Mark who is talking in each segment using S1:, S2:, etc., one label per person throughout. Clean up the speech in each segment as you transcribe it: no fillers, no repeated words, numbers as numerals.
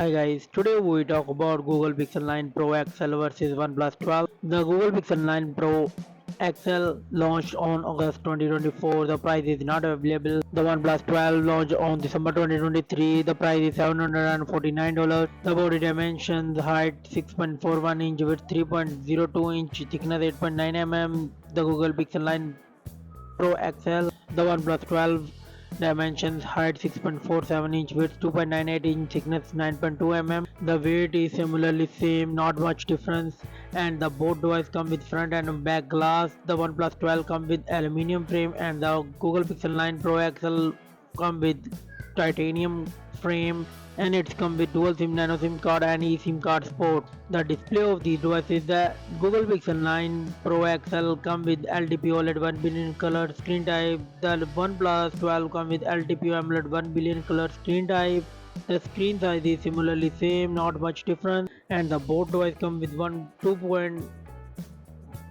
S1: Hi guys, today we talk about Google Pixel 9 Pro XL versus OnePlus 12. The Google Pixel 9 Pro XL launched on August 2024. The price is not available. The OnePlus 12 launched on December 2023. The price is $749. The body dimensions: height 6.41 inch, width 3.02 inch, thickness 8.9 mm. The Google Pixel 9 Pro XL. The OnePlus 12 dimensions: height 6.47 inch, width 2.98 inch, thickness 9.2 mm. The weight is similarly same, not much difference, and the both devices come with front and back glass. The OnePlus 12 come with aluminium frame, and the Google Pixel 9 Pro XL come with titanium frame, and it's come with dual SIM, nano SIM card and eSIM card support. The display of these devices: the Google Pixel 9 Pro XL come with LTP OLED 1 billion color screen type. The OnePlus 12 come with LTP AMOLED 1 billion color screen type. The screen size is similarly same, not much difference, and the both devices come with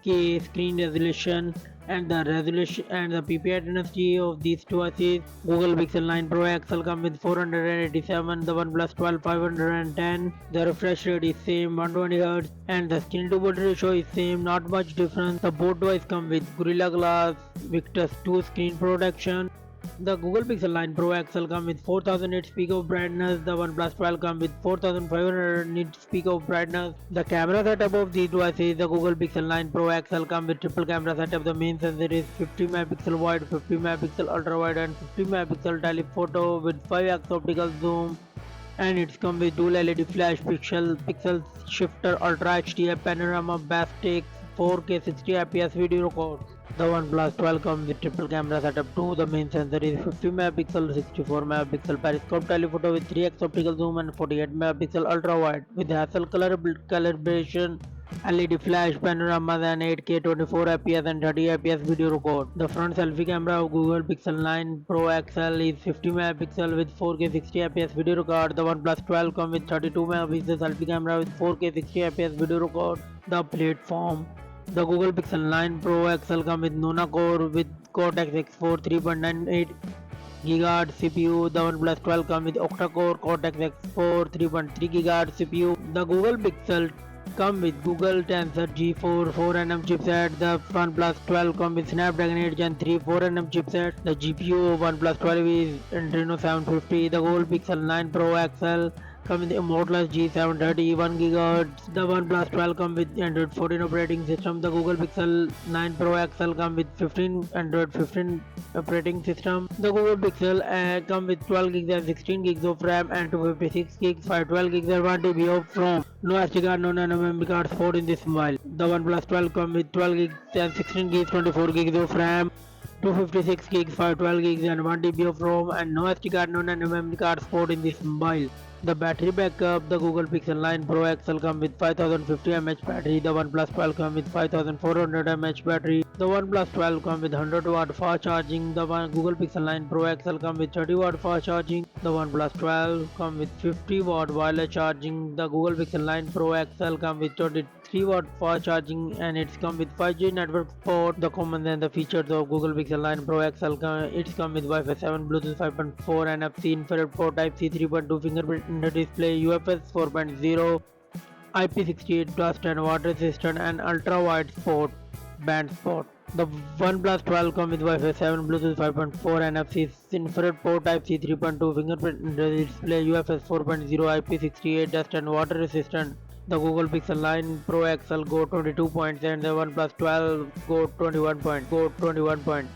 S1: 2K screen resolution, and the resolution and the PPI density of these devices: Google Pixel 9 Pro XL come with 487, the OnePlus 12 510. The refresh rate is same, 120Hz, and the screen to body ratio is same, not much difference. The both devices come with Gorilla Glass Victus 2 screen protection. The Google Pixel 9 Pro XL come with 4000 nits peak of brightness. The OnePlus 12 come with 4500 nits peak of brightness. The camera setup of these devices: the Google Pixel 9 Pro XL come with triple camera setup. The main sensor is 50 megapixel wide, 50 megapixel ultra wide, and 50 megapixel telephoto with 5x optical zoom. And it's come with dual LED flash pixel shifter, ultra HD panorama, best takes, 4K 60 fps video record. The OnePlus 12 comes with triple camera setup too. The main sensor is 50 megapixel, 64 megapixel periscope telephoto with 3x optical zoom, and 48 megapixel ultra wide with hassle calibration, LED flash panoramas, and 8K 24 fps and 30 fps video record. The front selfie camera of Google Pixel 9 Pro XL is 50 megapixel with 4K 60 fps video record. The OnePlus 12 comes with 32 megapixel selfie camera with 4K 60 fps video record. The platform: the Google Pixel 9 Pro XL come with Nona core with Cortex X4 3.98 GHz CPU. The OnePlus 12 come with octa-core Cortex X4 3.3 GHz CPU. The Google Pixel come with Google Tensor G4 4nm chipset. The OnePlus 12 come with Snapdragon 8 Gen 3 4nm chipset. The GPU of OnePlus 12 is Adreno 750. The Google Pixel 9 Pro XL come with Immortals G730 1 GHz. The OnePlus 12 come with Android 14 operating system. The Google Pixel 9 Pro XL come with Android 15 operating system. The Google Pixel come with 12 gigs and 16 gigs of RAM and 256 gigs, 512 gigs and 1 TB of ROM. No SD card, no nano memory card support in this mobile. The OnePlus 12 come with 12 gigs and 16 gigs, 24 gigs of RAM, 256 gigs, 512 gigs and 1 TB of ROM, and no SD card, no nano memory card support in this mobile. The battery backup: the Google Pixel 9 Pro XL come with 5050 mAh battery. The OnePlus 12 come with 5400 mAh battery. The OnePlus 12 come with 100 watt fast charging. The Google Pixel 9 Pro XL come with 30 watt fast charging. The OnePlus 12 come with 50 watt wireless charging. The Google Pixel 9 Pro XL come with 23 watt fast charging, and it's come with 5G network support. The common and the features of Google Pixel 9 Pro XL: it's come with Wi-Fi 7, Bluetooth 5.4, NFC, infrared port, Type-C 3.2, fingerprint display, UFS 4.0, IP68 dust and water resistant, and ultra wide sport band support. The OnePlus 12 come with Wi-Fi 7, Bluetooth 5.4, NFC, infrared port, Type-C 3.2, fingerprint display, UFS 4.0, IP68 dust and water resistant. The Google Pixel 9 Pro XL go 22 points, and the OnePlus 12 go 21 points.